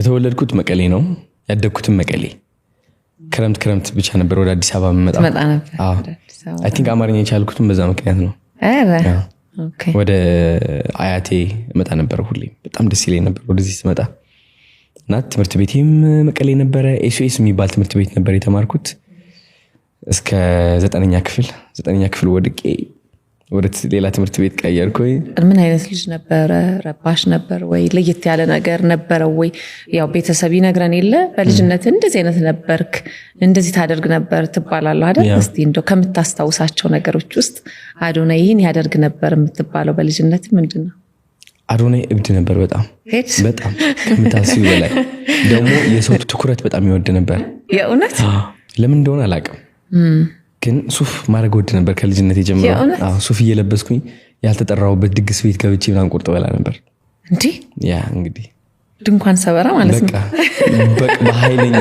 የተወለድኩት መቀሌ ነው ያደግኩትም መቀሌ ክረምት ብቻ ነበር ወደ አዲስ አበባ መጣ አይ ቲንክ አማርኛ የቻልኩትም በዛ ምክንያት ነው ኦኬ ወደ አያቴ መጣ ነበር ሁሌ በጣም ደስ ይለኝ ነበር ወደዚህ ስመጣ እና ትምህርት ቤቴም መቀሌ ነበር ኤስኦኤስ የሚባል ትምህርት ቤት ነበር የተማርኩት እስከ 9ኛ ክፍል ወድቄ ወደ ሌላ ትምህርት ቤት ቀየርኩኝ ምን አይነት ልጅ ነበር ረባሽ ነበር ወይ ለየት ያለ ነገር ነበር ወይ ያው ቤተሰብ ይነግረን የለ በልጅነት እንደዚህ አይነት ነበርክ እንደዚህ ታደርግ ነበር ትባላለህ አይደል እስቲ እንደው ከምታስታውሳቸው ነገሮች ውስጥ አዶናይ ይሄን ያደርግ ነበር የምትባለው በልጅነት ምንድነው አዶናይ እብድ ነበር በጣም ከምታስቢው በላይ ደግሞ የሰው ትኩረት በጣም ይወድ ነበር የእውነት ለምን እንደሆነ አላውቅም ግን ሱፍ ማድረግ ወድ ነበር ከልጅነት ጀምሮ ሱፍ እየለበስኩኝ ያልተጠራውበት ድግስ ቤት ገብቼ ምናምን ቁርጥ በላ ነበር እንዴ ያ እንግዲህ ድንኳን ሰበራ ማለት ነው በቃ በኃይለኛ